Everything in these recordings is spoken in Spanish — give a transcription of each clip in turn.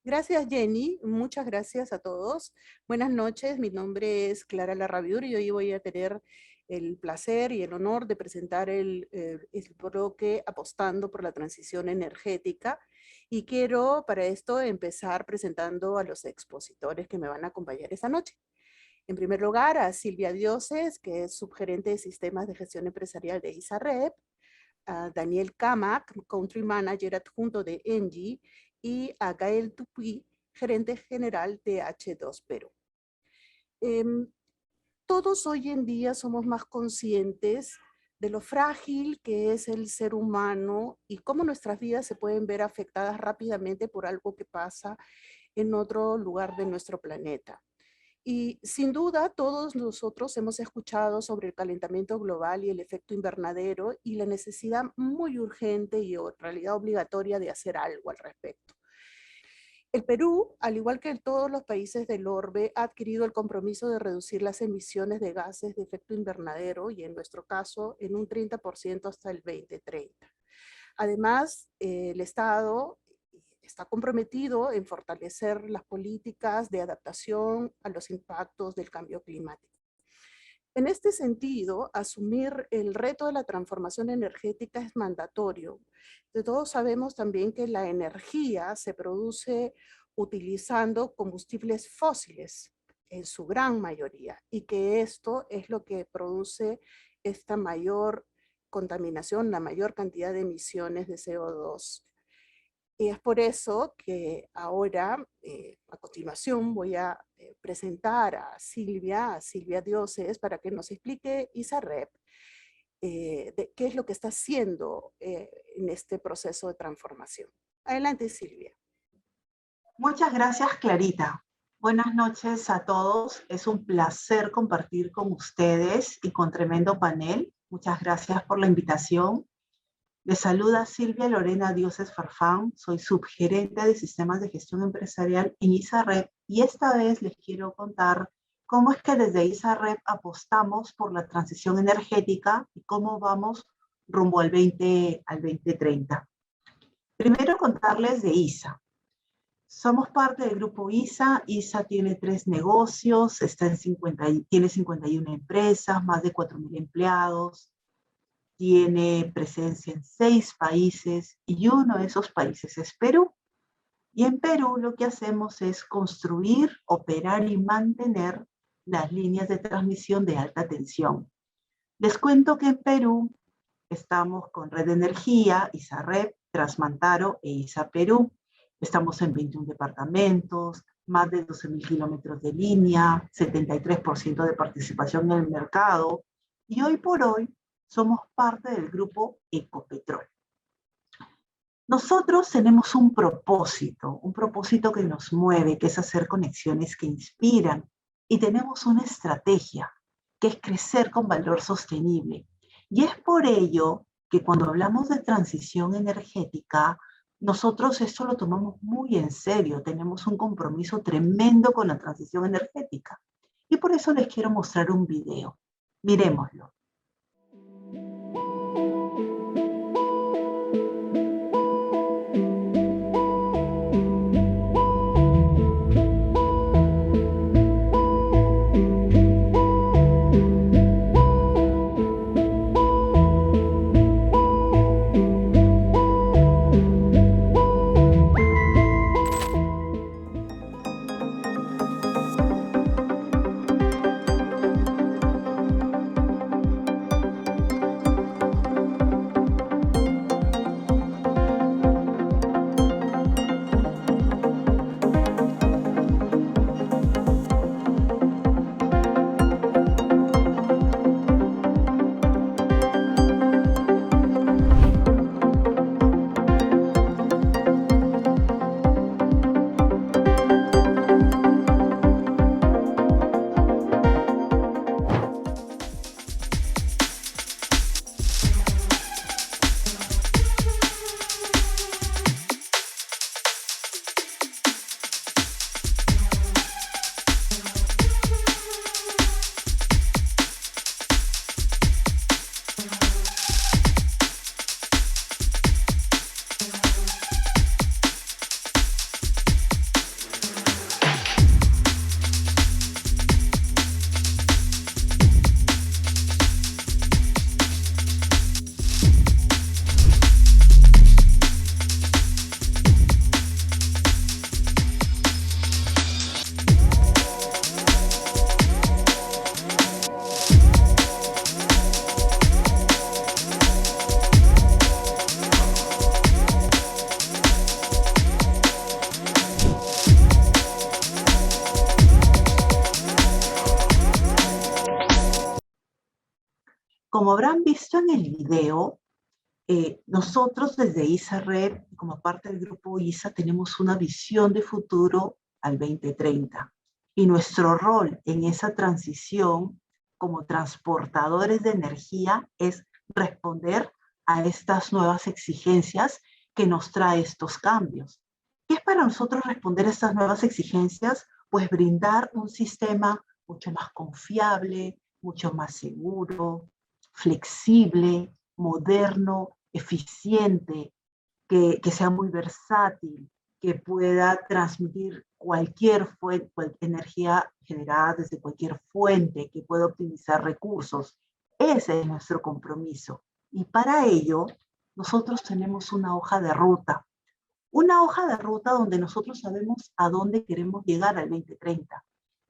Gracias, Jenny. Muchas gracias a todos. Buenas noches. Mi nombre es Clara Larrabiur y hoy voy a tener el placer y el honor de presentar el bloque Apostando por la Transición Energética. Y quiero para esto empezar presentando a los expositores que me van a acompañar esta noche. En primer lugar, a Silvia Dioses, que es subgerente de Sistemas de Gestión Empresarial de ISAREP, a Daniel Camac, Country Manager adjunto de Engie, y a Gael Dupuy, gerente general de H2 Perú. Todos hoy en día somos más conscientes de lo frágil que es el ser humano y cómo nuestras vidas se pueden ver afectadas rápidamente por algo que pasa en otro lugar de nuestro planeta. Y sin duda todos nosotros hemos escuchado sobre el calentamiento global y el efecto invernadero y la necesidad muy urgente y en realidad obligatoria de hacer algo al respecto. El Perú, al igual que todos los países del orbe, ha adquirido el compromiso de reducir las emisiones de gases de efecto invernadero y en nuestro caso en un 30% hasta el 2030. Además, el Estado está comprometido en fortalecer las políticas de adaptación a los impactos del cambio climático. En este sentido, asumir el reto de la transformación energética es mandatorio. Todos sabemos también que la energía se produce utilizando combustibles fósiles en su gran mayoría y que esto es lo que produce esta mayor contaminación, la mayor cantidad de emisiones de CO2. Y es por eso que ahora, a continuación, voy a presentar a Silvia Dioses, para que nos explique ISAREP de qué es lo que está haciendo en este proceso de transformación. Adelante, Silvia. Muchas gracias, Clarita. Buenas noches a todos. Es un placer compartir con ustedes y con tremendo panel. Muchas gracias por la invitación. Les saluda Silvia Lorena Dioses Farfán. Soy subgerente de Sistemas de Gestión Empresarial en ISAREP y esta vez les quiero contar cómo es que desde ISAREP apostamos por la transición energética y cómo vamos rumbo al 2030. Primero contarles de ISA. Somos parte del grupo ISA. ISA tiene 3 negocios, tiene 51 empresas, más de 4.000 empleados, tiene presencia en 6 países y uno de esos países es Perú. Y en Perú lo que hacemos es construir, operar y mantener las líneas de transmisión de alta tensión. Les cuento que en Perú estamos con Red de Energía, ISAREP, Transmantaro e ISA Perú. Estamos en 21 departamentos, más de 12.000 kilómetros de línea, 73% de participación en el mercado y hoy por hoy somos parte del grupo Ecopetrol. Nosotros tenemos un propósito que nos mueve, que es hacer conexiones que inspiran y tenemos una estrategia que es crecer con valor sostenible. Y es por ello que cuando hablamos de transición energética, nosotros esto lo tomamos muy en serio, tenemos un compromiso tremendo con la transición energética. Y por eso les quiero mostrar un video. Miremoslo. Como habrán visto en el video, nosotros desde ISA-Red, como parte del grupo ISA, tenemos una visión de futuro al 2030. Y nuestro rol en esa transición como transportadores de energía es responder a estas nuevas exigencias que nos trae estos cambios. ¿Qué es para nosotros responder a estas nuevas exigencias? Pues brindar un sistema mucho más confiable, mucho más seguro, flexible, moderno, eficiente, que sea muy versátil, que pueda transmitir cualquier energía generada desde cualquier fuente, que pueda optimizar recursos. Ese es nuestro compromiso. Y para ello, nosotros tenemos una hoja de ruta donde nosotros sabemos a dónde queremos llegar al 2030.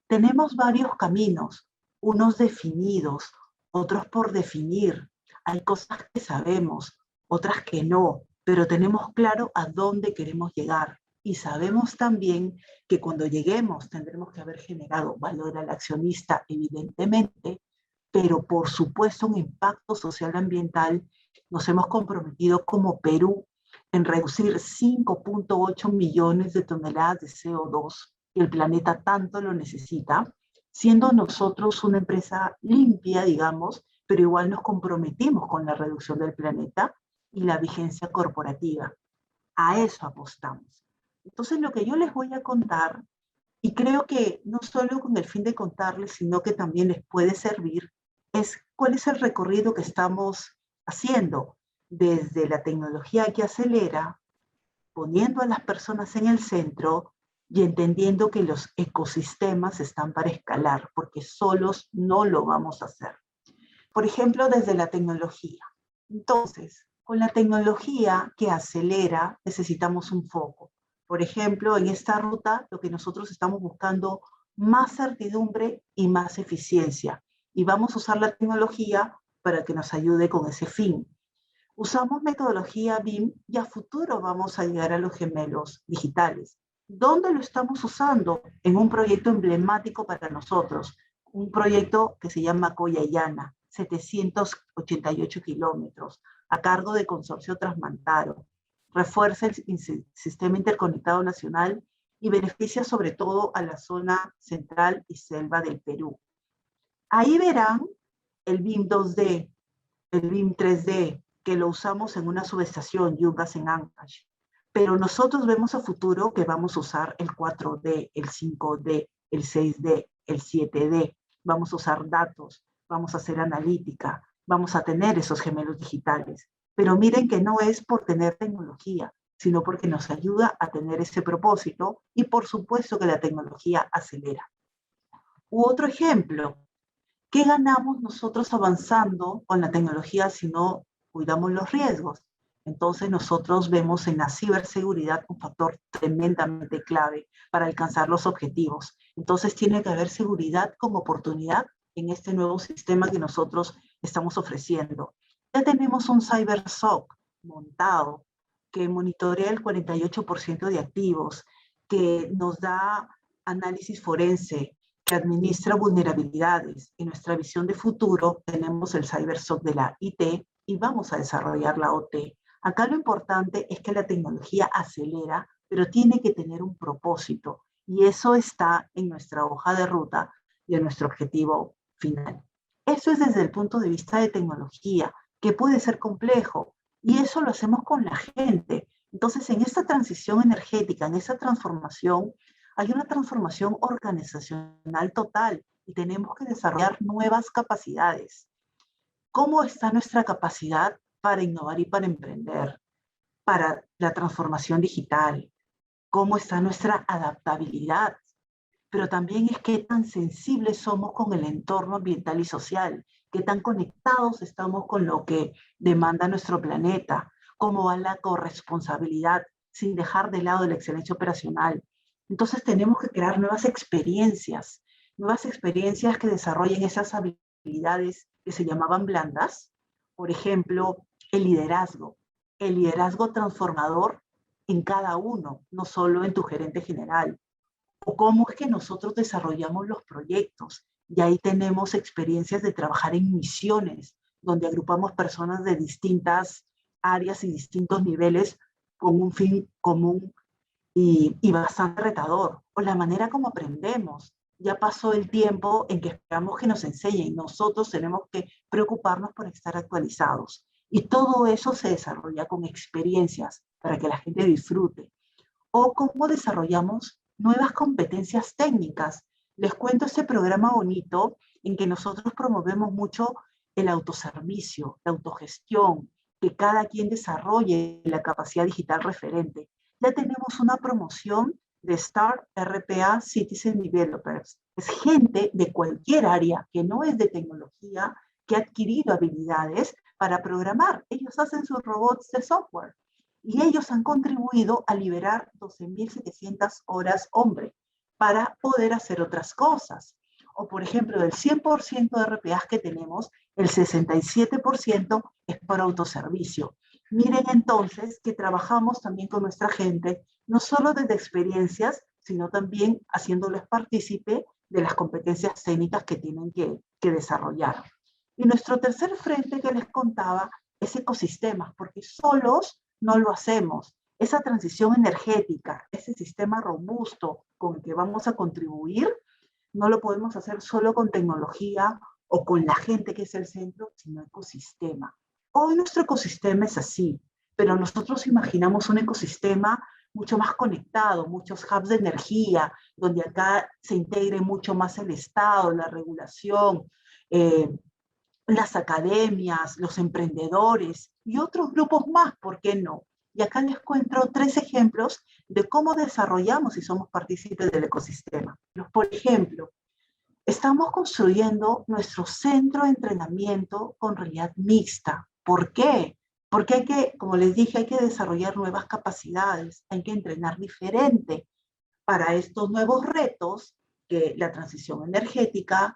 Tenemos varios caminos, unos definidos, otros por definir. Hay cosas que sabemos, otras que no, pero tenemos claro a dónde queremos llegar. Y sabemos también que cuando lleguemos tendremos que haber generado valor al accionista, evidentemente, pero por supuesto un impacto social ambiental. Nos hemos comprometido como Perú en reducir 5.8 millones de toneladas de CO2, que el planeta tanto lo necesita, siendo nosotros una empresa limpia, digamos, pero igual nos comprometimos con la reducción del planeta y la vigencia corporativa. A eso apostamos. Entonces, lo que yo les voy a contar, y creo que no solo con el fin de contarles, sino que también les puede servir, es cuál es el recorrido que estamos haciendo desde la tecnología que acelera, poniendo a las personas en el centro y entendiendo que los ecosistemas están para escalar, porque solos no lo vamos a hacer. Por ejemplo, desde la tecnología. Entonces, con la tecnología que acelera, necesitamos un foco. Por ejemplo, en esta ruta, lo que nosotros estamos buscando, más certidumbre y más eficiencia. Y vamos a usar la tecnología para que nos ayude con ese fin. Usamos metodología BIM y a futuro vamos a llegar a los gemelos digitales. ¿Dónde lo estamos usando? En un proyecto emblemático para nosotros, un proyecto que se llama Coyayana, 788 kilómetros, a cargo de Consorcio Transmantaro. Refuerza el sistema interconectado nacional y beneficia sobre todo a la zona central y selva del Perú. Ahí verán el BIM 2D, el BIM 3D, que lo usamos en una subestación, Yungas en Ancash. Pero nosotros vemos a futuro que vamos a usar el 4D, el 5D, el 6D, el 7D. Vamos a usar datos, vamos a hacer analítica, vamos a tener esos gemelos digitales. Pero miren que no es por tener tecnología, sino porque nos ayuda a tener ese propósito y por supuesto que la tecnología acelera. U otro ejemplo, ¿qué ganamos nosotros avanzando con la tecnología si no cuidamos los riesgos? Entonces nosotros vemos en la ciberseguridad un factor tremendamente clave para alcanzar los objetivos. Entonces tiene que haber seguridad como oportunidad en este nuevo sistema que nosotros estamos ofreciendo. Ya tenemos un CyberSOC montado que monitorea el 48% de activos, que nos da análisis forense, que administra vulnerabilidades. En nuestra visión de futuro tenemos el CyberSOC de la IT y vamos a desarrollar la OT. Acá lo importante es que la tecnología acelera, pero tiene que tener un propósito y eso está en nuestra hoja de ruta y en nuestro objetivo final. Eso es desde el punto de vista de tecnología, que puede ser complejo y eso lo hacemos con la gente. Entonces, en esta transición energética, en esa transformación, hay una transformación organizacional total y tenemos que desarrollar nuevas capacidades. ¿Cómo está nuestra capacidad para innovar y para emprender? Para la transformación digital. ¿Cómo está nuestra adaptabilidad? Pero también es qué tan sensibles somos con el entorno ambiental y social, qué tan conectados estamos con lo que demanda nuestro planeta, cómo va la corresponsabilidad sin dejar de lado la excelencia operacional. Entonces tenemos que crear nuevas experiencias que desarrollen esas habilidades que se llamaban blandas. Por ejemplo, el liderazgo transformador en cada uno, no solo en tu gerente general, o cómo es que nosotros desarrollamos los proyectos. Y ahí tenemos experiencias de trabajar en misiones, donde agrupamos personas de distintas áreas y distintos niveles con un fin común y bastante retador. O la manera como aprendemos. Ya pasó el tiempo en que esperamos que nos enseñen. Nosotros tenemos que preocuparnos por estar actualizados. Y todo eso se desarrolla con experiencias para que la gente disfrute. O cómo desarrollamos nuevas competencias técnicas. Les cuento este programa bonito en que nosotros promovemos mucho el autoservicio, la autogestión, que cada quien desarrolle la capacidad digital referente. Ya tenemos una promoción de Start RPA Citizen Developers. Es gente de cualquier área que no es de tecnología, que ha adquirido habilidades para programar. Ellos hacen sus robots de software y ellos han contribuido a liberar 12.700 horas hombre para poder hacer otras cosas. O por ejemplo, del 100% de RPAs que tenemos, el 67% es por autoservicio. Miren entonces que trabajamos también con nuestra gente, no solo desde experiencias, sino también haciéndoles partícipe de las competencias técnicas que tienen que desarrollar. Y nuestro tercer frente que les contaba es ecosistemas, porque solos no lo hacemos. Esa transición energética, ese sistema robusto con el que vamos a contribuir, no lo podemos hacer solo con tecnología o con la gente que es el centro, sino ecosistema. Hoy nuestro ecosistema es así, pero nosotros imaginamos un ecosistema mucho más conectado, muchos hubs de energía, donde acá se integre mucho más el Estado, la regulación, las academias, los emprendedores y otros grupos más, ¿por qué no? Y acá les cuento 3 ejemplos de cómo desarrollamos y somos partícipes del ecosistema. Por ejemplo, estamos construyendo nuestro centro de entrenamiento con realidad mixta. ¿Por qué? Porque hay que, como les dije, hay que desarrollar nuevas capacidades, hay que entrenar diferente para estos nuevos retos que la transición energética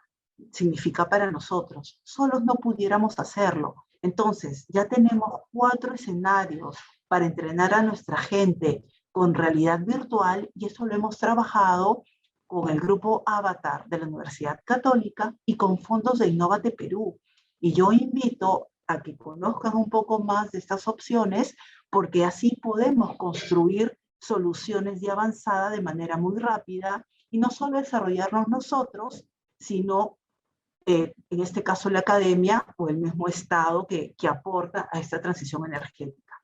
significa para nosotros. Solos no pudiéramos hacerlo. Entonces, ya tenemos 4 escenarios para entrenar a nuestra gente con realidad virtual y eso lo hemos trabajado con el grupo Avatar de la Universidad Católica y con fondos de Innovate Perú. Y yo invito a que conozcan un poco más de estas opciones porque así podemos construir soluciones de avanzada de manera muy rápida y no solo desarrollarnos nosotros, sino en este caso la academia o el mismo Estado que aporta a esta transición energética.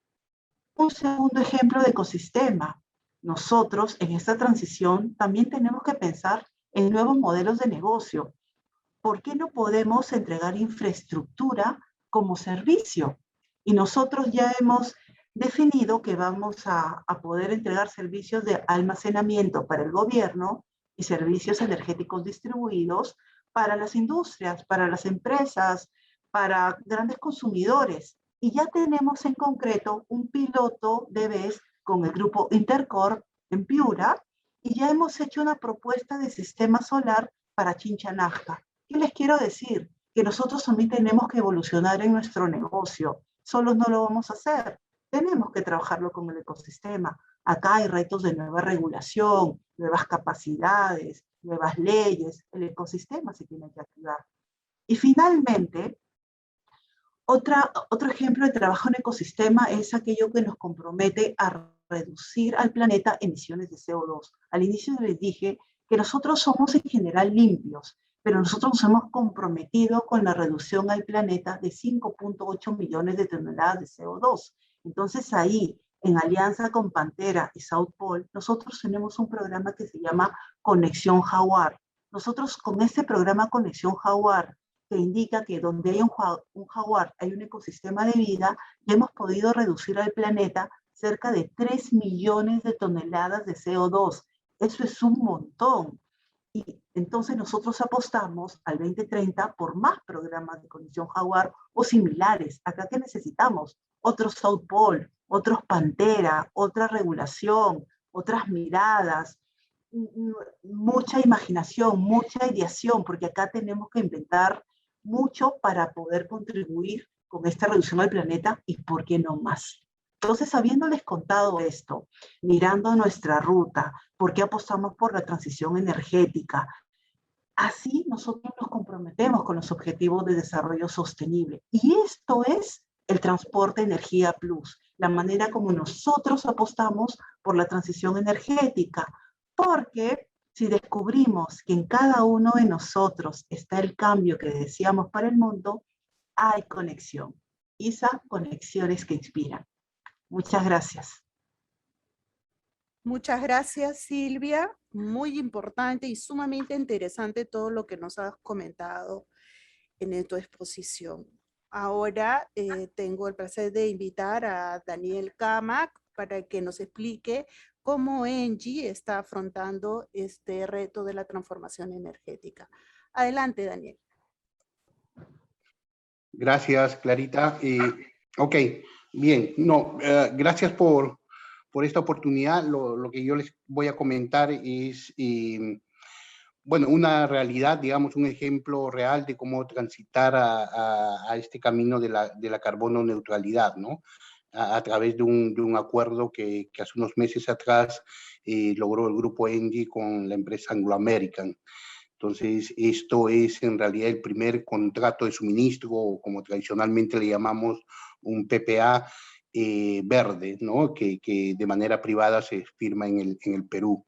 Un segundo ejemplo de ecosistema. Nosotros en esta transición también tenemos que pensar en nuevos modelos de negocio. ¿Por qué no podemos entregar infraestructura como servicio? Y nosotros ya hemos definido que vamos a poder entregar servicios de almacenamiento para el gobierno y servicios energéticos distribuidos para las industrias, para las empresas, para grandes consumidores. Y ya tenemos en concreto un piloto de BES con el grupo Intercorp en Piura y ya hemos hecho una propuesta de sistema solar para Chincha-Nazca. ¿Qué les quiero decir? Que nosotros también tenemos que evolucionar en nuestro negocio. Solos no lo vamos a hacer. Tenemos que trabajarlo con el ecosistema. Acá hay retos de nueva regulación, nuevas capacidades, nuevas leyes. El ecosistema se tiene que activar. Y finalmente, otro ejemplo de trabajo en ecosistema es aquello que nos compromete a reducir al planeta emisiones de CO2. Al inicio les dije que nosotros somos en general limpios, pero nosotros nos hemos comprometido con la reducción al planeta de 5.8 millones de toneladas de CO2. Entonces ahí, en alianza con Pantera y South Pole, nosotros tenemos un programa que se llama Conexión Jaguar. Nosotros con este programa Conexión Jaguar, que indica que donde hay un jaguar hay un ecosistema de vida, ya hemos podido reducir al planeta cerca de 3 millones de toneladas de CO2. Eso es un montón. Y entonces nosotros apostamos al 2030 por más programas de Conexión Jaguar o similares. Acá que necesitamos otros South Pole, otros Pantera, otra regulación, otras miradas, mucha imaginación, mucha ideación, porque acá tenemos que inventar mucho para poder contribuir con esta reducción al planeta y por qué no más. Entonces, habiéndoles contado esto, mirando nuestra ruta, por qué apostamos por la transición energética, Así nosotros nos comprometemos con los objetivos de desarrollo sostenible. Y esto es el transporte energía plus, la manera como nosotros apostamos por la transición energética. Porque si descubrimos que en cada uno de nosotros está el cambio que deseamos para el mundo, hay conexión. ISA, conexiones que inspiran. Muchas gracias. Muchas gracias, Silvia. Muy importante y sumamente interesante todo lo que nos has comentado en tu exposición. Ahora tengo el placer de invitar a Daniel Camac para que nos explique cómo Engie está afrontando este reto de la transformación energética. Adelante, Daniel. Gracias, Clarita. Ok, bien. No, gracias por esta oportunidad. Lo que yo les voy a comentar es, bueno, una realidad, digamos, un ejemplo real de cómo transitar a este camino de la carbono neutralidad, ¿no? A través de un acuerdo que hace unos meses atrás logró el grupo Engie con la empresa Anglo American. Entonces, esto es en realidad el primer contrato de suministro, o como tradicionalmente le llamamos, un PPA verde, ¿no? Que de manera privada se firma en el Perú.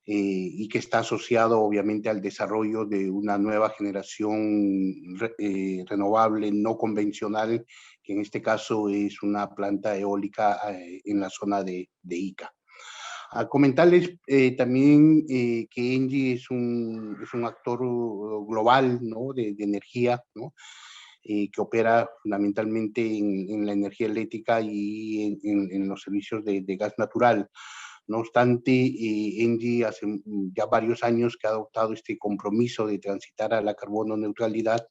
Y que está asociado obviamente al desarrollo de una nueva generación renovable no convencional, que en este caso es una planta eólica en la zona de Ica. A comentarles también que Engie es un actor global, ¿no? de energía, ¿no? Que opera fundamentalmente en la energía eléctrica y en los servicios de gas natural. No obstante, Engie hace ya varios años que ha adoptado este compromiso de transitar a la carbono neutralidad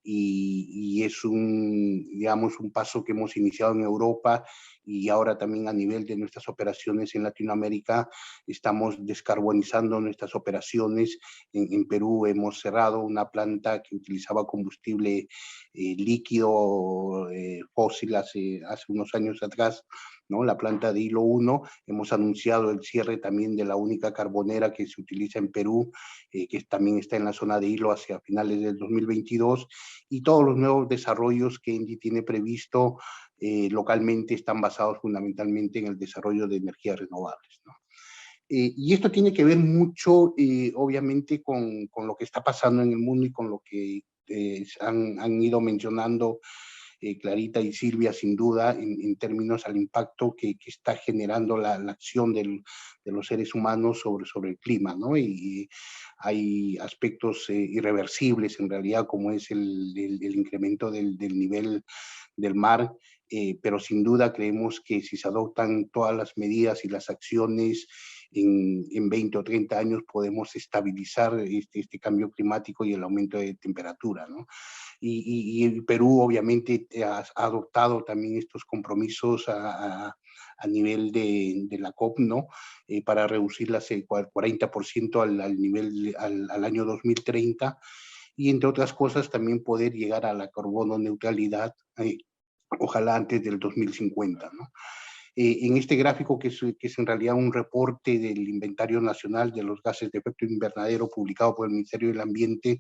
y es digamos, un paso que hemos iniciado en Europa y ahora también a nivel de nuestras operaciones en Latinoamérica estamos descarbonizando nuestras operaciones. En Perú hemos cerrado una planta que utilizaba combustible líquido fósil hace unos años atrás, ¿no? La planta de Hilo 1. Hemos anunciado el cierre también de la única carbonera que se utiliza en Perú, que también está en la zona de Hilo hacia finales del 2022, y todos los nuevos desarrollos que Engie tiene previsto localmente están basados fundamentalmente en el desarrollo de energías renovables, ¿no? Y esto tiene que ver mucho, obviamente, con lo que está pasando en el mundo y con lo que han ido mencionando Clarita y Silvia, sin duda, en términos al impacto que está generando la acción de los seres humanos sobre el clima, ¿no? Y hay aspectos irreversibles, en realidad, como es el incremento del nivel del mar, pero sin duda creemos que si se adoptan todas las medidas y las acciones en 20 o 30 años podemos estabilizar este cambio climático y el aumento de temperatura, ¿no? Y el Perú obviamente ha adoptado también estos compromisos a nivel de la COP, ¿no? Para reducirlas 40% al nivel al año 2030 y entre otras cosas también poder llegar a la carbono neutralidad, ojalá antes del 2050, ¿no? En este gráfico, que es en realidad un reporte del Inventario Nacional de los Gases de Efecto Invernadero publicado por el Ministerio del Ambiente,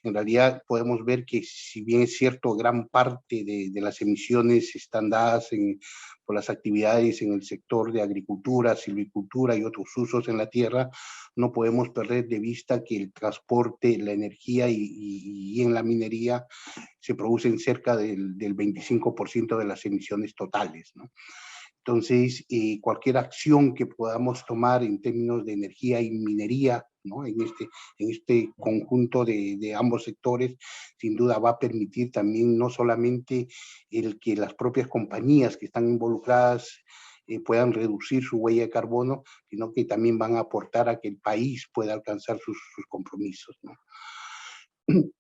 en realidad podemos ver que, si bien es cierto, gran parte de las emisiones están dadas por las actividades en el sector de agricultura, silvicultura y otros usos en la tierra, no podemos perder de vista que el transporte, la energía y en la minería se producen cerca del 25% de las emisiones totales, ¿no? Entonces, cualquier acción que podamos tomar en términos de energía y minería, ¿no? En este conjunto de ambos sectores, sin duda va a permitir también no solamente el que las propias compañías que están involucradas puedan reducir su huella de carbono, sino que también van a aportar a que el país pueda alcanzar sus compromisos, ¿no?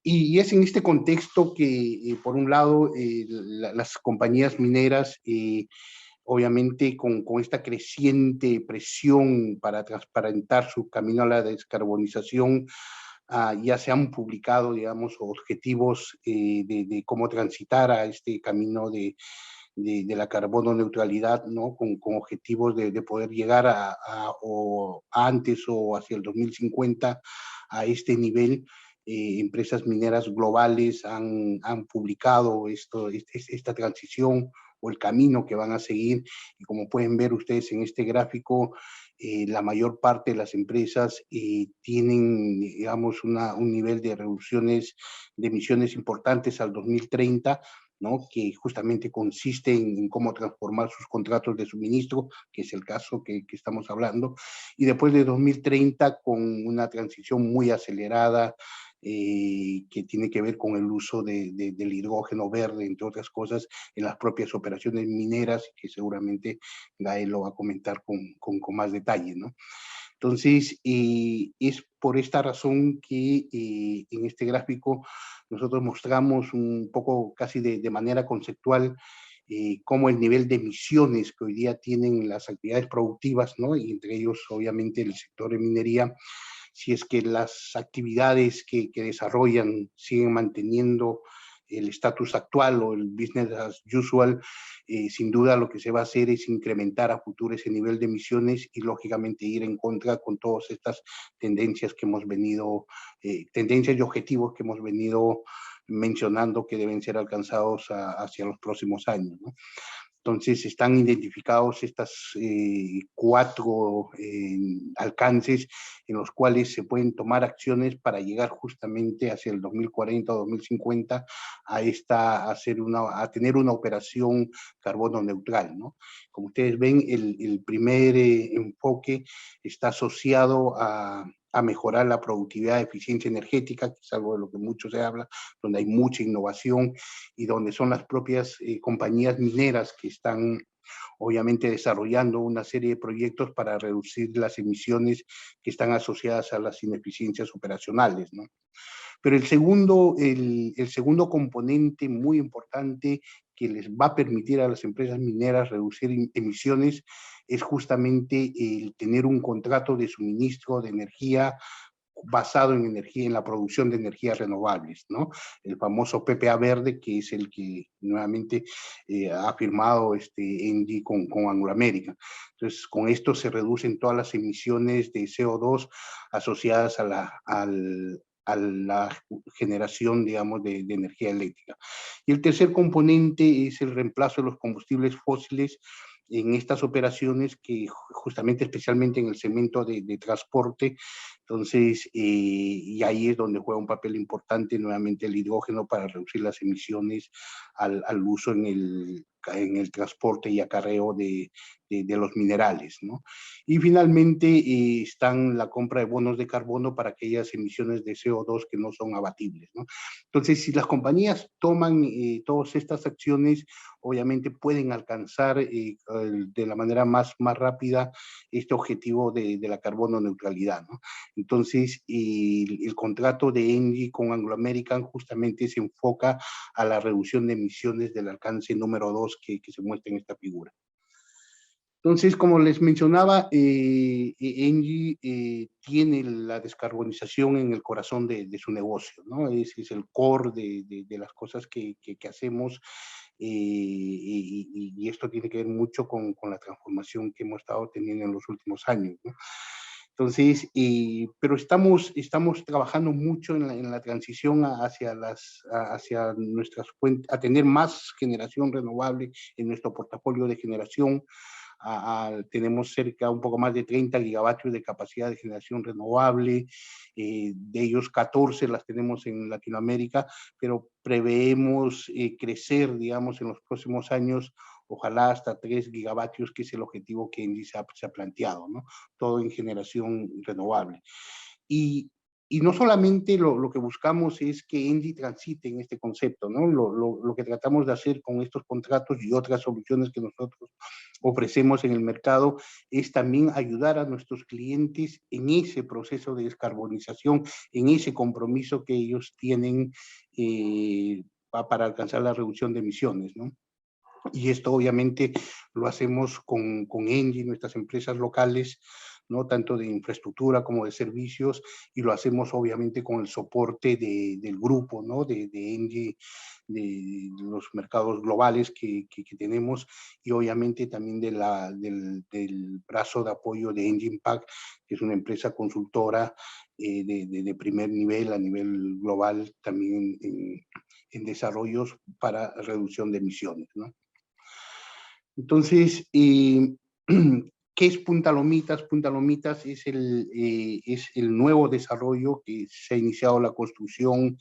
Y es en este contexto que, por un lado, las compañías mineras obviamente con esta creciente presión para transparentar su camino a la descarbonización, ya se han publicado, digamos, objetivos de cómo transitar a este camino de la carbono neutralidad, ¿no? Con objetivos de poder llegar o antes o hacia el 2050 a este nivel. Empresas mineras globales han publicado esta transición o el camino que van a seguir, y como pueden ver ustedes en este gráfico, la mayor parte de las empresas tienen, digamos, un nivel de reducciones de emisiones importantes al 2030, ¿no? Que justamente consiste en cómo transformar sus contratos de suministro, que es el caso que estamos hablando, y después de 2030 con una transición muy acelerada, que tiene que ver con el uso del hidrógeno verde, entre otras cosas, en las propias operaciones mineras, que seguramente Gael lo va a comentar con más detalle, ¿no? Entonces, es por esta razón que en este gráfico nosotros mostramos un poco casi de manera conceptual cómo el nivel de emisiones que hoy día tienen las actividades productivas, ¿no? Y entre ellos, obviamente, el sector de minería, si es que las actividades que desarrollan siguen manteniendo el estatus actual o el business as usual, sin duda lo que se va a hacer es incrementar a futuro ese nivel de emisiones y lógicamente ir en contra con todas estas tendencias que hemos venido, tendencias y objetivos que hemos venido mencionando que deben ser alcanzados hacia los próximos años, ¿no? Entonces están identificados estas 4 alcances en los cuales se pueden tomar acciones para llegar justamente hacia el 2040 o 2050 a tener una operación carbono neutral, ¿no? Como ustedes ven, el primer enfoque está asociado a mejorar la productividad, eficiencia energética, que es algo de lo que mucho se habla, donde hay mucha innovación y donde son las propias compañías mineras que están obviamente desarrollando una serie de proyectos para reducir las emisiones que están asociadas a las ineficiencias operacionales, ¿no? Pero el segundo componente muy importante que les va a permitir a las empresas mineras reducir emisiones es justamente el tener un contrato de suministro de energía basado en energía, en la producción de energías renovables, ¿no? El famoso PPA verde, que es el que nuevamente ha firmado ENGIE con Anglo American. Entonces, con esto se reducen todas las emisiones de CO2 asociadas a la generación, digamos, de energía eléctrica. Y el tercer componente es el reemplazo de los combustibles fósiles en estas operaciones que justamente, especialmente en el segmento de transporte. Entonces, y ahí es donde juega un papel importante nuevamente el hidrógeno para reducir las emisiones al uso en el transporte y acarreo de los minerales, ¿no? Y finalmente están la compra de bonos de carbono para aquellas emisiones de CO2 que no son abatibles, ¿no? Entonces, si las compañías toman todas estas acciones, obviamente pueden alcanzar de la manera más rápida este objetivo de la carbono neutralidad, ¿no? Entonces, el contrato de ENGIE con Anglo American justamente se enfoca a la reducción de emisiones del alcance número 2 que se muestra en esta figura. Entonces, como les mencionaba, ENGIE tiene la descarbonización en el corazón de su negocio, ¿no? Ese es el core de las cosas que hacemos, y esto tiene que ver mucho con la transformación que hemos estado teniendo en los últimos años, ¿no? Entonces, pero estamos trabajando mucho en la transición hacia nuestras fuentes, a tener más generación renovable en nuestro portafolio de generación. Tenemos cerca un poco más de 30 gigavatios de capacidad de generación renovable, de ellos 14 las tenemos en Latinoamérica, pero preveemos crecer, digamos, en los próximos años, ojalá hasta 3 gigavatios, que es el objetivo que ENGIE se ha planteado, ¿no? Todo en generación renovable. Y no solamente lo que buscamos es que ENGIE transite en este concepto, ¿no? Lo que tratamos de hacer con estos contratos y otras soluciones que nosotros ofrecemos en el mercado es también ayudar a nuestros clientes en ese proceso de descarbonización, en ese compromiso que ellos tienen para alcanzar la reducción de emisiones, ¿no? Y esto obviamente lo hacemos con ENGIE, nuestras empresas locales, ¿no? Tanto de infraestructura como de servicios, y lo hacemos obviamente con el soporte del grupo, ¿no? de ENGIE, de los mercados globales que tenemos, y obviamente también del brazo de apoyo de ENGIE Impact, que es una empresa consultora de primer nivel a nivel global, también en desarrollos para reducción de emisiones, ¿no? Entonces, ¿qué es Punta Lomitas? Punta Lomitas es el nuevo desarrollo que se ha iniciado la construcción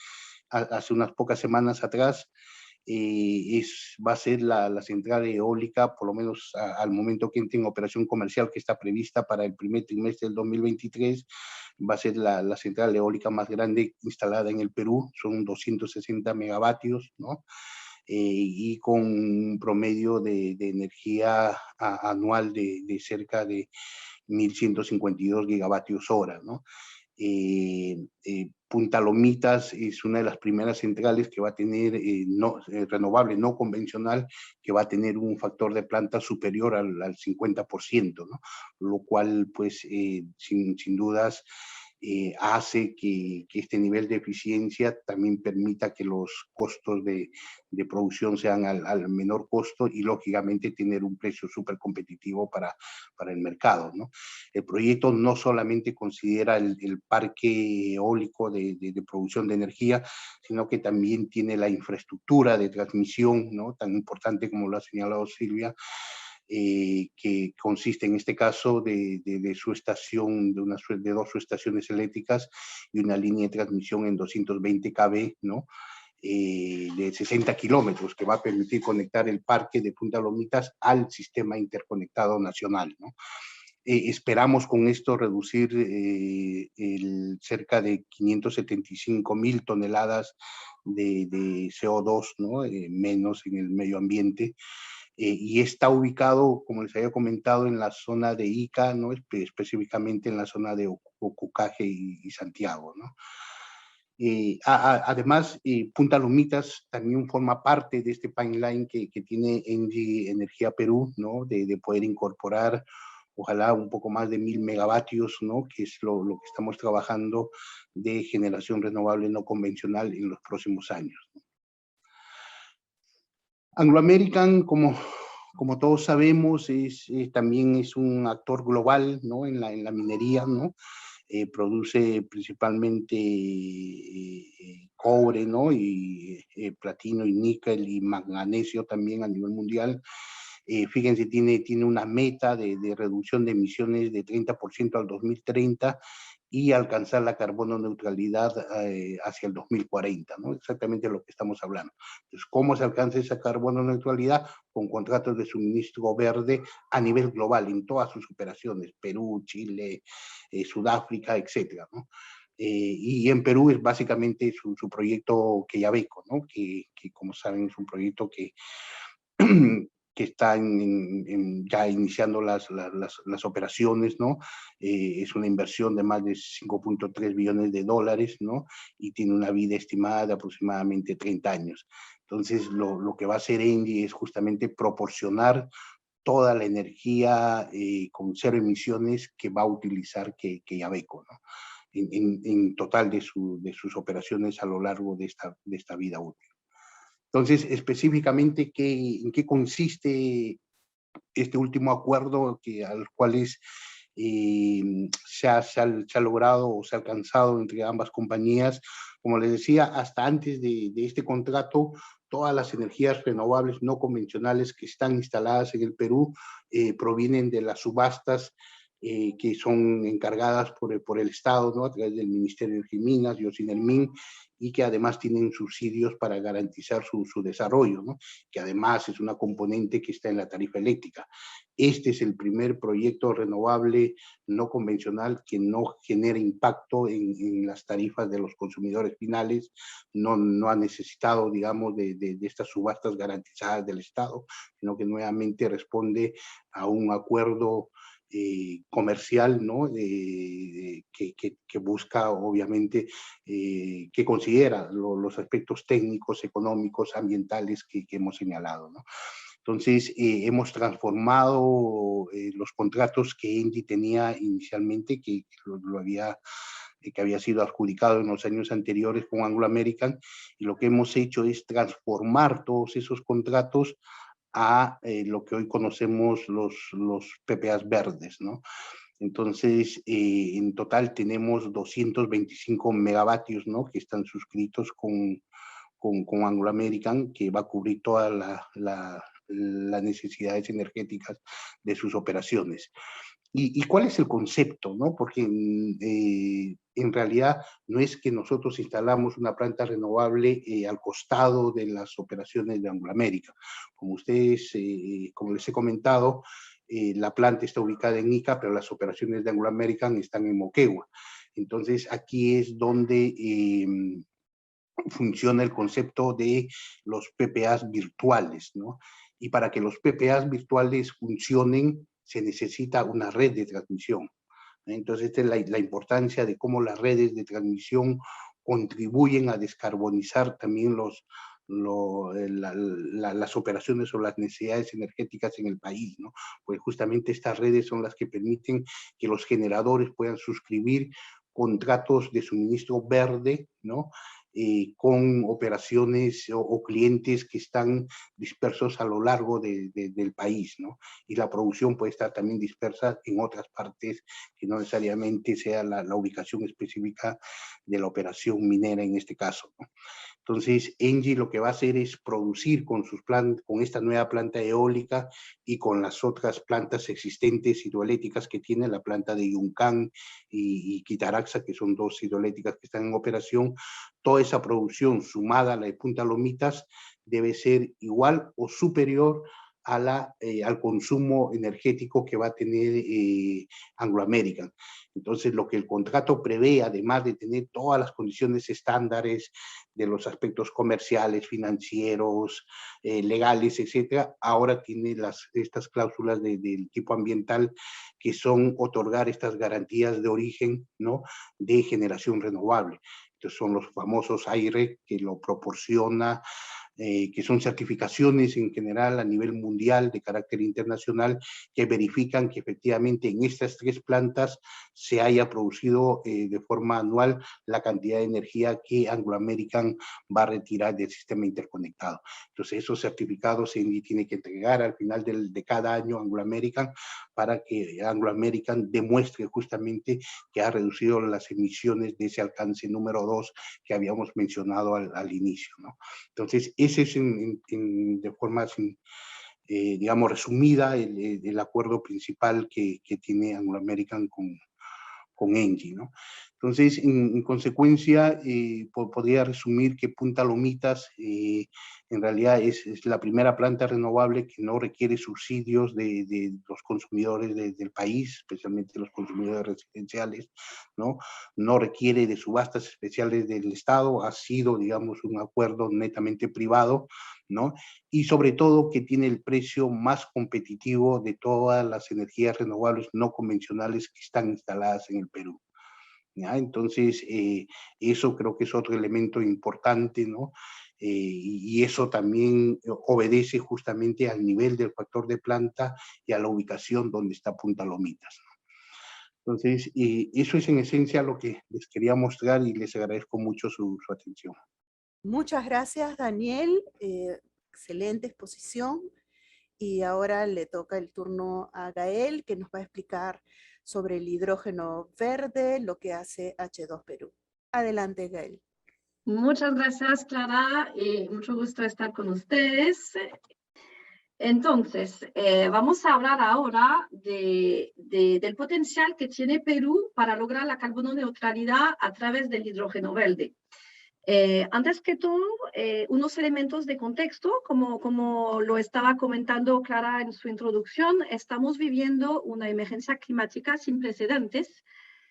hace unas pocas semanas atrás. Va a ser la central eólica, por lo menos al momento que entre en operación comercial, que está prevista para el primer trimestre del 2023, va a ser la central eólica más grande instalada en el Perú, son 260 megavatios, ¿no? Y con un promedio de energía anual de cerca de 1.152 gigavatios hora, ¿no? Punta Lomitas es una de las primeras centrales que va a tener renovable, no convencional, que va a tener un factor de planta superior al 50%, ¿no? Lo cual, pues, sin dudas, hace que este nivel de eficiencia también permita que los costos de producción sean al menor costo y, lógicamente, tener un precio súper competitivo para el mercado, ¿no? El proyecto no solamente considera el parque eólico de producción de energía, sino que también tiene la infraestructura de transmisión, ¿no? Tan importante como lo ha señalado Silvia, que consiste en este caso de su estación, de dos subestaciones eléctricas y una línea de transmisión en 220 kV, ¿no? De 60 kilómetros, que va a permitir conectar el parque de Punta Lomitas al sistema interconectado nacional, ¿no? Esperamos con esto reducir cerca de 575,000 toneladas de CO2, ¿no? Menos en el medio ambiente. Y está ubicado, como les había comentado, en la zona de Ica, ¿no? Específicamente en la zona de Ocucaje y Santiago, ¿no? Además, Punta Lomitas también forma parte de este pipeline que tiene ENGIE Energía Perú, ¿no? De poder incorporar, ojalá, un poco más de 1.000 megavatios, ¿no? Que es lo que estamos trabajando de generación renovable no convencional en los próximos años. Anglo American, como todos sabemos, también es un actor global, ¿no? En la minería, ¿no? Produce principalmente cobre, ¿no? Y platino y níquel y magnesio también a nivel mundial. Fíjense, tiene una meta de reducción de emisiones de 30% al 2030 y alcanzar la carbono neutralidad hacia el 2040, ¿no? Exactamente lo que estamos hablando. Entonces, ¿cómo se alcanza esa carbono neutralidad? Con contratos de suministro verde a nivel global, en todas sus operaciones, Perú, Chile, Sudáfrica, etcétera, ¿no? Y en Perú es básicamente su proyecto Quellaveco, ¿no? Que, como saben, es un proyecto que que está ya iniciando las operaciones, ¿no? Es una inversión de más de 5.3 billones de dólares, ¿no? Y tiene una vida estimada de aproximadamente 30 años. Entonces, lo que va a hacer ENGIE es justamente proporcionar toda la energía con cero emisiones que va a utilizar Quellaveco, ¿no? En total de sus operaciones a lo largo de esta vida útil. Entonces, específicamente, ¿en qué consiste este último acuerdo al cual se ha logrado o se ha alcanzado entre ambas compañías? Como les decía, hasta antes de este contrato, todas las energías renovables no convencionales que están instaladas en el Perú provienen de las subastas que son encargadas por el Estado, ¿no? A través del Ministerio de Minas, Yocinelmin, y que además tienen subsidios para garantizar su desarrollo, ¿no? Que además es una componente que está en la tarifa eléctrica. Este es el primer proyecto renovable no convencional que no genera impacto en las tarifas de los consumidores finales, no ha necesitado, digamos, de estas subastas garantizadas del Estado, sino que nuevamente responde a un acuerdo comercial, ¿no? Que busca, obviamente, que considera los aspectos técnicos, económicos, ambientales que hemos señalado, ¿no? Entonces, hemos transformado los contratos que ENGIE tenía inicialmente, que había sido adjudicado en los años anteriores con Anglo American, y lo que hemos hecho es transformar todos esos contratos a lo que hoy conocemos los PPAs verdes, ¿no? Entonces, en total tenemos 225 megavatios, ¿no?, que están suscritos con Anglo American, que va a cubrir todas las necesidades energéticas de sus operaciones. ¿Y cuál es el concepto, no? Porque en realidad no es que nosotros instalamos una planta renovable al costado de las operaciones de Anglo American. Como ustedes, como les he comentado, la planta está ubicada en Ica, pero las operaciones de Anglo American están en Moquegua. Entonces, aquí es donde funciona el concepto de los PPAs virtuales, ¿no? Y para que los PPAs virtuales funcionen, se necesita una red de transmisión. Entonces, esta es la importancia de cómo las redes de transmisión contribuyen a descarbonizar también las operaciones o las necesidades energéticas en el país, ¿no? Pues justamente estas redes son las que permiten que los generadores puedan suscribir contratos de suministro verde, ¿no?, con operaciones o clientes que están dispersos a lo largo del país, ¿no? Y la producción puede estar también dispersa en otras partes que no necesariamente sea la ubicación específica de la operación minera en este caso, ¿no? Entonces, ENGIE lo que va a hacer es producir con esta nueva planta eólica y con las otras plantas existentes hidroeléctricas que tiene, la planta de Yuncán y Quitaraxa, que son dos hidroeléctricas que están en operación. Toda esa producción sumada a la de Punta Lomitas debe ser igual o superior al consumo energético que va a tener Anglo American. Entonces, lo que el contrato prevé, además de tener todas las condiciones estándares de los aspectos comerciales, financieros, legales, etcétera, ahora tiene estas cláusulas del tipo ambiental, que son otorgar estas garantías de origen, ¿no?, de generación renovable. Entonces, son los famosos AIRE, que lo proporciona, que son certificaciones en general a nivel mundial de carácter internacional, que verifican que efectivamente en estas tres plantas se haya producido de forma anual la cantidad de energía que Anglo American va a retirar del sistema interconectado. Entonces, esos certificados ENGIE tiene que entregar al final de cada año a Anglo American, para que Anglo American demuestre justamente que ha reducido las emisiones de ese alcance número 2 que habíamos mencionado al inicio, ¿no? Entonces, ese es de forma, digamos, resumida, el acuerdo principal que tiene Anglo American con ENGIE, ¿no? Entonces, en consecuencia, podría resumir que Punta Lomitas en realidad es la primera planta renovable que no requiere subsidios de los consumidores del país, especialmente los consumidores residenciales, ¿no? No requiere de subastas especiales del Estado, ha sido, digamos, un acuerdo netamente privado, ¿no? Y sobre todo que tiene el precio más competitivo de todas las energías renovables no convencionales que están instaladas en el Perú, ¿ya? Entonces, eso creo que es otro elemento importante, ¿no? Y eso también obedece justamente al nivel del factor de planta y a la ubicación donde está Punta Lomitas, ¿no? Entonces, eso es en esencia lo que les quería mostrar y les agradezco mucho su atención. Muchas gracias, Daniel. Excelente exposición. Y ahora le toca el turno a Gael, que nos va a explicar sobre el hidrógeno verde, lo que hace H2 Perú. Adelante, Gael. Muchas gracias, Clara, y mucho gusto estar con ustedes. Entonces, vamos a hablar ahora del potencial que tiene Perú para lograr la carbono neutralidad a través del hidrógeno verde. Antes que todo, unos elementos de contexto, como lo estaba comentando Clara en su introducción, estamos viviendo una emergencia climática sin precedentes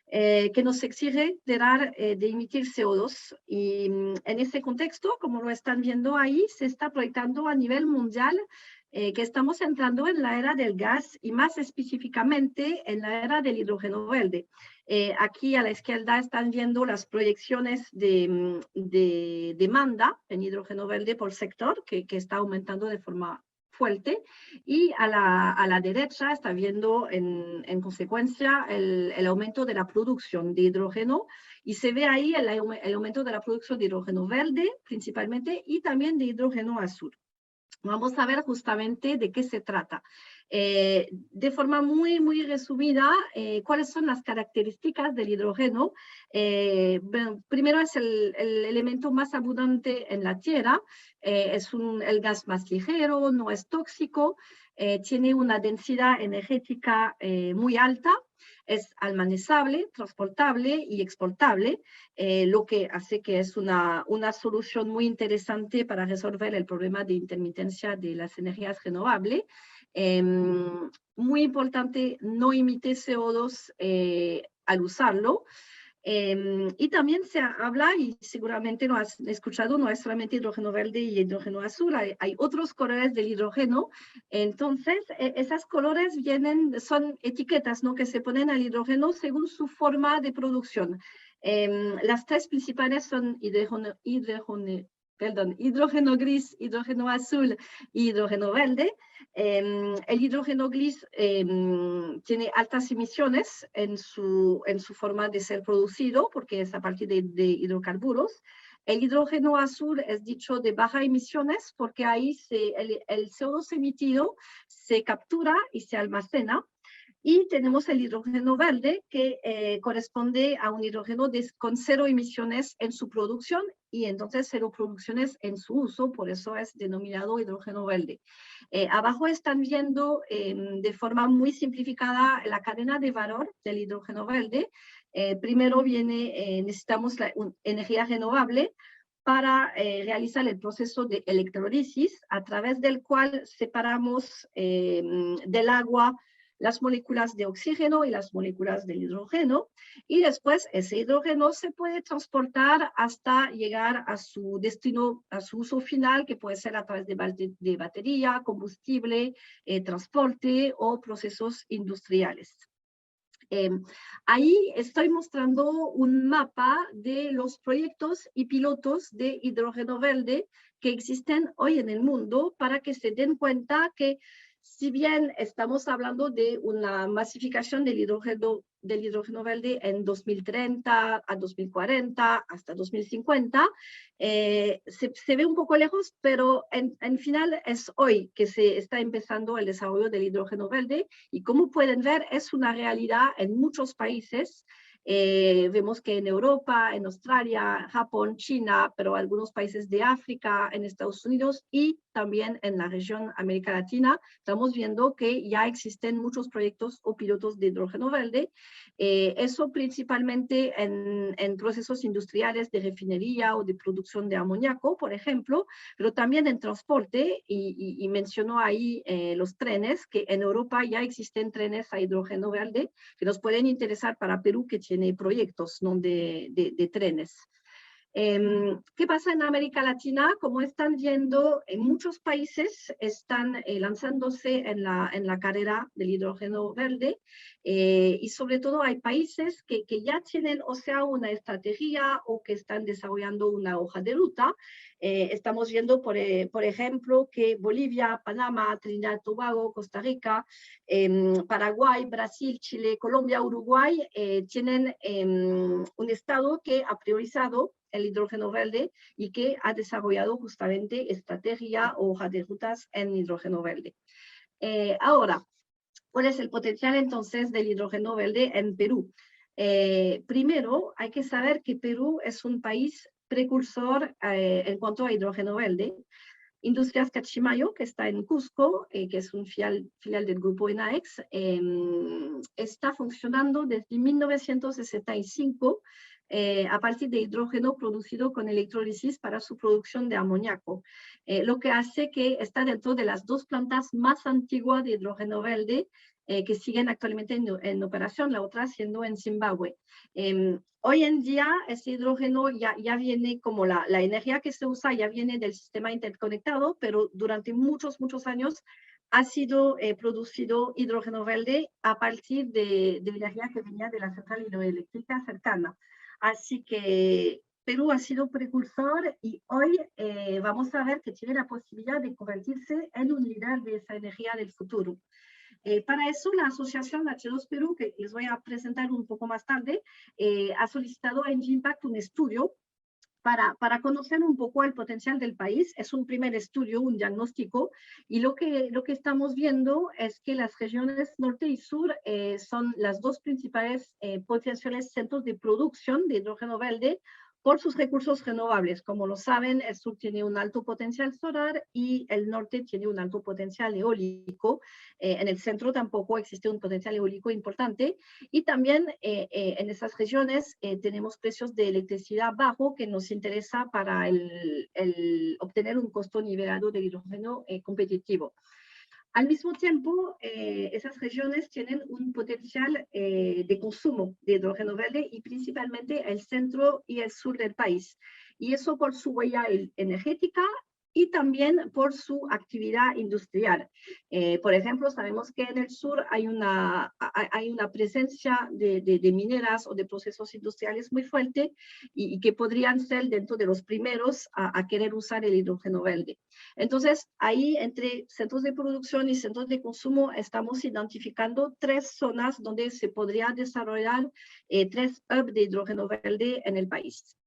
que nos exige de emitir CO2. Y en ese contexto, como lo están viendo ahí, se está proyectando a nivel mundial que estamos entrando en la era del gas y más específicamente en la era del hidrógeno verde. Aquí a la izquierda están viendo las proyecciones de demanda en hidrógeno verde por sector, que está aumentando de forma fuerte, y a la derecha está viendo en consecuencia el aumento de la producción de hidrógeno, y se ve ahí el aumento de la producción de hidrógeno verde principalmente y también de hidrógeno azul. Vamos a ver justamente de qué se trata. De forma muy resumida, ¿cuáles son las características del hidrógeno? Bueno, primero es el elemento más abundante en la Tierra, es el gas más ligero, no es tóxico, tiene una densidad energética muy alta, es almacenable, transportable y exportable, lo que hace que es una solución muy interesante para resolver el problema de intermitencia de las energías renovables. Muy importante, no emite CO2 al usarlo. Y también se habla, y seguramente lo has escuchado, no es solamente hidrógeno verde y hidrógeno azul, hay otros colores del hidrógeno. Entonces, esos colores son etiquetas, ¿no?, que se ponen al hidrógeno según su forma de producción. Las tres principales son hidrógeno gris, hidrógeno azul y hidrógeno verde. El hidrógeno gris tiene altas emisiones en su forma de ser producido, porque es a partir de hidrocarburos. El hidrógeno azul es dicho de bajas emisiones, porque ahí el CO2 emitido se captura y se almacena. Y tenemos el hidrógeno verde, que corresponde a un hidrógeno con cero emisiones en su producción y entonces cero producciones en su uso, por eso es denominado hidrógeno verde. Abajo están viendo de forma muy simplificada la cadena de valor del hidrógeno verde. Primero necesitamos la energía renovable para realizar el proceso de electrolisis, a través del cual separamos del agua las moléculas de oxígeno y las moléculas del hidrógeno, y después ese hidrógeno se puede transportar hasta llegar a su destino, a su uso final, que puede ser a través de batería, combustible, transporte o procesos industriales. Ahí estoy mostrando un mapa de los proyectos y pilotos de hidrógeno verde que existen hoy en el mundo, para que se den cuenta que, si bien estamos hablando de una masificación del hidrógeno verde en 2030 a 2040 hasta 2050, se ve un poco lejos, pero en final es hoy que se está empezando el desarrollo del hidrógeno verde, y como pueden ver es una realidad en muchos países. Vemos que en Europa, en Australia, Japón, China, pero algunos países de África, en Estados Unidos y también en la región América Latina, estamos viendo que ya existen muchos proyectos o pilotos de hidrógeno verde. Eso principalmente en procesos industriales de refinería o de producción de amoníaco, por ejemplo, pero también en transporte, y mencionó ahí los trenes, que en Europa ya existen trenes a hidrógeno verde que nos pueden interesar para Perú, que tiene proyectos, ¿no?, de trenes. ¿Qué pasa en América Latina? Como están viendo, en muchos países están lanzándose en la carrera del hidrógeno verde, y sobre todo hay países que ya tienen, o sea, una estrategia o que están desarrollando una hoja de ruta. Estamos viendo, por ejemplo, que Bolivia, Panamá, Trinidad y Tobago, Costa Rica, Paraguay, Brasil, Chile, Colombia, Uruguay, tienen un estado que ha priorizado el hidrógeno verde y que ha desarrollado justamente estrategia o hoja de rutas en hidrógeno verde. Ahora, ¿cuál es el potencial entonces del hidrógeno verde en Perú? Primero, hay que saber que Perú es un país precursor en cuanto a hidrógeno verde. Industrias Cachimayo, que está en Cusco, que es un filial del grupo ENAEX, está funcionando desde 1965 a partir de hidrógeno producido con electrólisis para su producción de amoníaco, lo que hace que está dentro de las dos plantas más antiguas de hidrógeno verde que siguen actualmente en operación, la otra siendo en Zimbabue. Hoy en día ese hidrógeno ya viene, como la energía que se usa ya viene del sistema interconectado, pero durante muchos años ha sido producido hidrógeno verde a partir de energía que venía de la central hidroeléctrica cercana. Así que Perú ha sido precursor, y hoy vamos a ver que tiene la posibilidad de convertirse en un líder de esa energía del futuro. Para eso, la Asociación H2 Perú, que les voy a presentar un poco más tarde, ha solicitado a Engie Impact un estudio para conocer un poco el potencial del país. Es un primer estudio, un diagnóstico, y lo que estamos viendo es que las regiones norte y sur son las dos principales potenciales centros de producción de hidrógeno verde por sus recursos renovables. Como lo saben, el sur tiene un alto potencial solar y el norte tiene un alto potencial eólico. En el centro tampoco existe un potencial eólico importante. Y también en esas regiones tenemos precios de electricidad bajo que nos interesa para obtener un costo nivelado del hidrógeno competitivo. Al mismo tiempo, esas regiones tienen un potencial de consumo de hidrógeno verde y principalmente el centro y el sur del país. Y eso por su huella energética y también por su actividad industrial. Por ejemplo, sabemos que en el sur hay una presencia de mineras o de procesos industriales muy fuerte y que podrían ser dentro de los primeros a querer usar el hidrógeno verde. Entonces, ahí entre centros de producción y centros de consumo estamos identificando 3 zonas donde se podría desarrollar 3 hubs de hidrógeno verde en el país.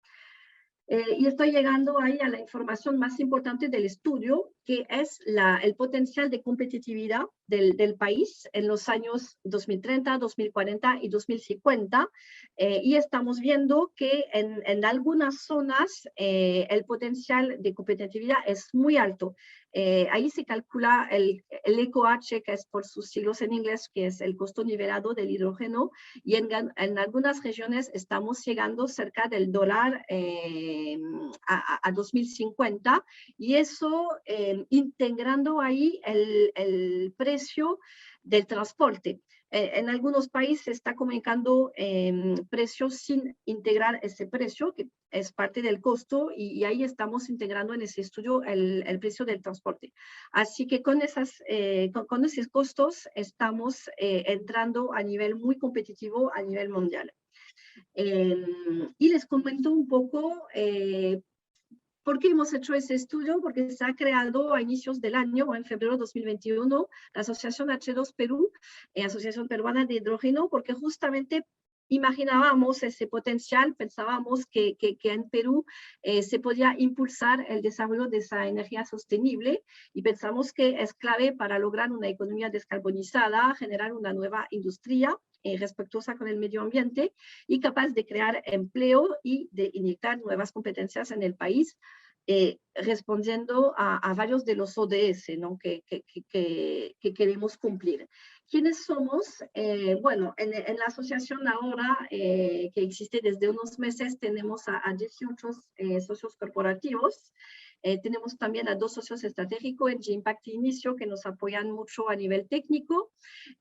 Y estoy llegando ahí a la información más importante del estudio, que es el potencial de competitividad del país en los años 2030, 2040 y 2050. Y estamos viendo que en algunas zonas el potencial de competitividad es muy alto. Ahí se calcula el ECOH, que es por sus siglos en inglés, que es el costo nivelado del hidrógeno, y en algunas regiones estamos llegando cerca del dólar a 2050, y eso integrando ahí el precio del transporte. En algunos países se está comunicando precios sin integrar ese precio, que es parte del costo, y ahí estamos integrando en ese estudio el precio del transporte. Así que con esos costos estamos entrando a nivel muy competitivo a nivel mundial. Y les comento un poco ¿por qué hemos hecho ese estudio? Porque se ha creado a inicios del año, en febrero de 2021, la Asociación H2 Perú, Asociación Peruana de Hidrógeno, porque justamente imaginábamos ese potencial, pensábamos que en Perú se podía impulsar el desarrollo de esa energía sostenible, y pensamos que es clave para lograr una economía descarbonizada, generar una nueva industria respetuosa con el medio ambiente y capaz de crear empleo y de inyectar nuevas competencias en el país, respondiendo a varios de los ODS, ¿no? que queremos cumplir. ¿Quiénes somos? Bueno, en la asociación ahora, que existe desde unos meses, tenemos a 18 socios corporativos. Tenemos también a 2 socios estratégicos, Engie Impact y Inicio, que nos apoyan mucho a nivel técnico,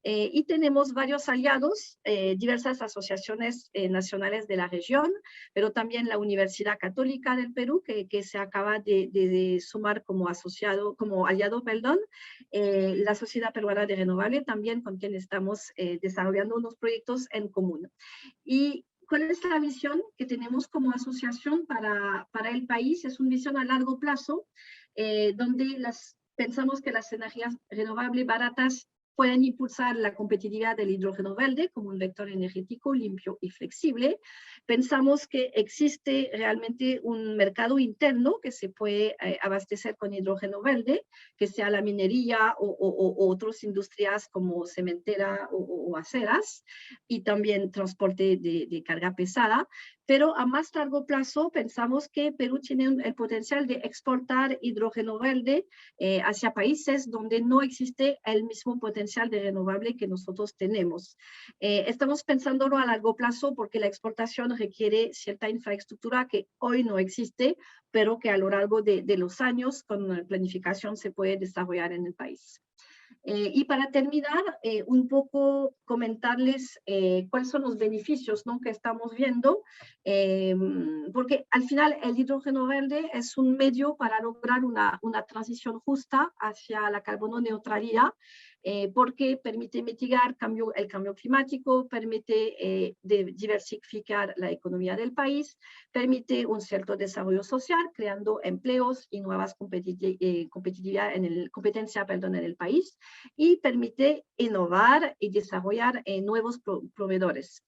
y tenemos varios aliados, diversas asociaciones nacionales de la región, pero también la Universidad Católica del Perú, que se acaba de sumar como aliado, la Sociedad Peruana de Renovable, también con quien estamos desarrollando unos proyectos en común. Y ¿cuál es la visión que tenemos como asociación para el país? Es una visión a largo plazo, donde pensamos que las energías renovables baratas pueden impulsar la competitividad del hidrógeno verde como un vector energético limpio y flexible. Pensamos que existe realmente un mercado interno que se puede abastecer con hidrógeno verde, que sea la minería o otras industrias como cementera o aceras, y también transporte de carga pesada. Pero a más largo plazo pensamos que Perú tiene el potencial de exportar hidrógeno verde hacia países donde no existe el mismo potencial de renovable que nosotros tenemos. Estamos pensándolo a largo plazo porque la exportación requiere cierta infraestructura que hoy no existe, pero que a lo largo de los años con planificación se puede desarrollar en el país. Y para terminar, un poco comentarles cuáles son los beneficios, ¿no?, que estamos viendo, porque al final el hidrógeno verde es un medio para lograr una transición justa hacia la carbono neutralidad, porque permite mitigar el cambio climático, permite diversificar la economía del país, permite un cierto desarrollo social, creando empleos y nuevas competencia en el país, y permite innovar y desarrollar nuevos proveedores.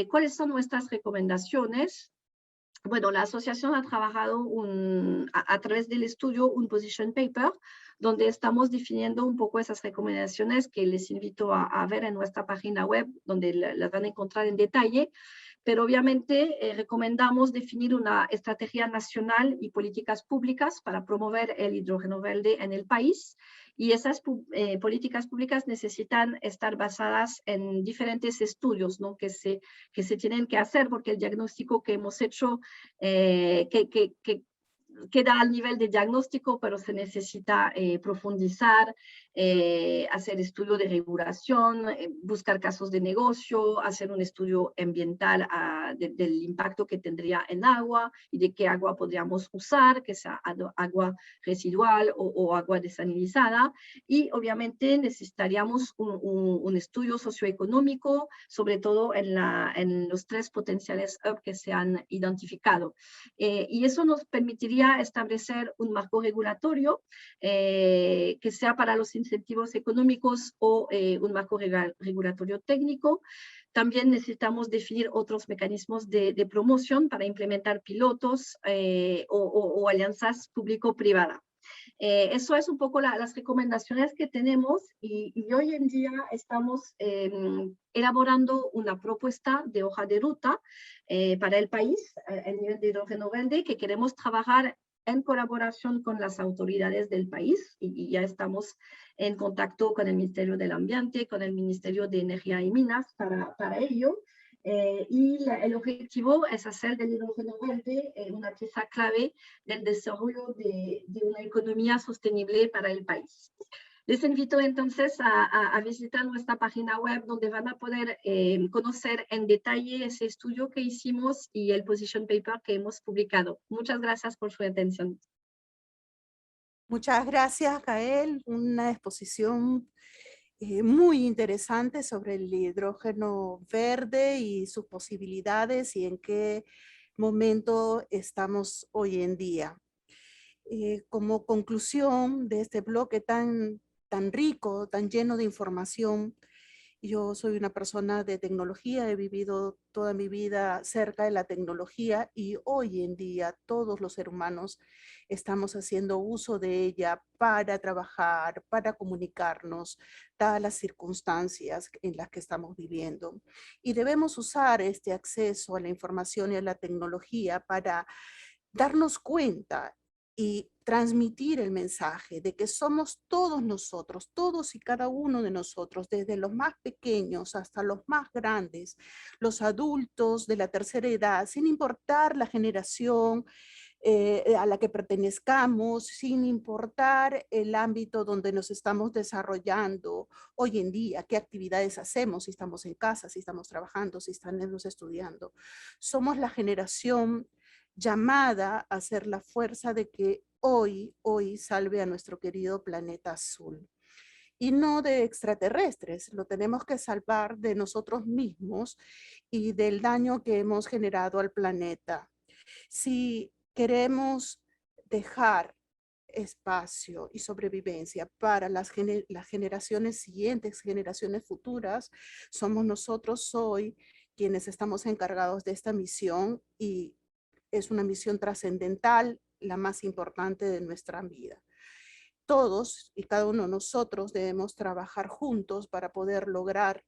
¿Cuáles son nuestras recomendaciones? Bueno, la asociación ha trabajado a través del estudio un position paper, donde estamos definiendo un poco esas recomendaciones que les invito a ver en nuestra página web, donde las van a encontrar en detalle. Pero obviamente recomendamos definir una estrategia nacional y políticas públicas para promover el hidrógeno verde en el país. Y esas políticas públicas necesitan estar basadas en diferentes estudios, ¿no? que se tienen que hacer, porque el diagnóstico que hemos hecho queda al nivel de diagnóstico, pero se necesita profundizar, hacer estudio de regulación, buscar casos de negocio, hacer un estudio ambiental del impacto que tendría en agua y de qué agua podríamos usar, que sea agua residual o agua desalinizada. Y obviamente necesitaríamos un estudio socioeconómico, sobre todo en los 3 potenciales hubs que se han identificado. Y eso nos permitiría establecer un marco regulatorio que sea para los incentivos económicos o un marco regulatorio técnico. También necesitamos definir otros mecanismos de promoción para implementar pilotos o alianzas público-privadas. Eso es un poco las recomendaciones que tenemos y hoy en día estamos elaborando una propuesta de hoja de ruta para el país, el nivel de hidrógeno verde, que queremos trabajar en colaboración con las autoridades del país y ya estamos en contacto con el Ministerio del Ambiente, con el Ministerio de Energía y Minas para ello. El objetivo es hacer del hidrógeno verde una pieza clave del desarrollo de una economía sostenible para el país. Les invito entonces a visitar nuestra página web, donde van a poder conocer en detalle ese estudio que hicimos y el position paper que hemos publicado. Muchas gracias por su atención. Muchas gracias, Gael. Una exposición muy interesante sobre el hidrógeno verde y sus posibilidades y en qué momento estamos hoy en día. Como conclusión de este bloque tan rico, tan lleno de información, yo soy una persona de tecnología, he vivido toda mi vida cerca de la tecnología y hoy en día todos los seres humanos estamos haciendo uso de ella para trabajar, para comunicarnos, dadas las circunstancias en las que estamos viviendo. Y debemos usar este acceso a la información y a la tecnología para darnos cuenta y transmitir el mensaje de que somos todos nosotros, todos y cada uno de nosotros, desde los más pequeños hasta los más grandes, los adultos de la tercera edad, sin importar la generación a la que pertenezcamos, sin importar el ámbito donde nos estamos desarrollando hoy en día, qué actividades hacemos, si estamos en casa, si estamos trabajando, si estamos estudiando. Somos la generación llamada a ser la fuerza de que hoy salve a nuestro querido planeta azul. Y no de extraterrestres, lo tenemos que salvar de nosotros mismos y del daño que hemos generado al planeta. Si queremos dejar espacio y sobrevivencia para las generaciones siguientes, generaciones futuras, somos nosotros hoy quienes estamos encargados de esta misión y es una misión trascendental, la más importante de nuestra vida. Todos y cada uno de nosotros debemos trabajar juntos para poder lograr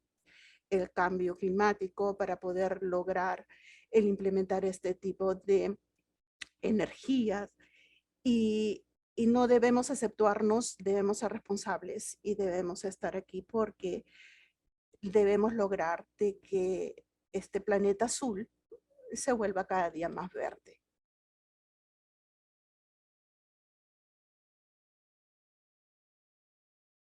el cambio climático, para poder lograr el implementar este tipo de energías y no debemos exceptuarnos, debemos ser responsables y debemos estar aquí porque debemos lograr de que este planeta azul se vuelva cada día más verde.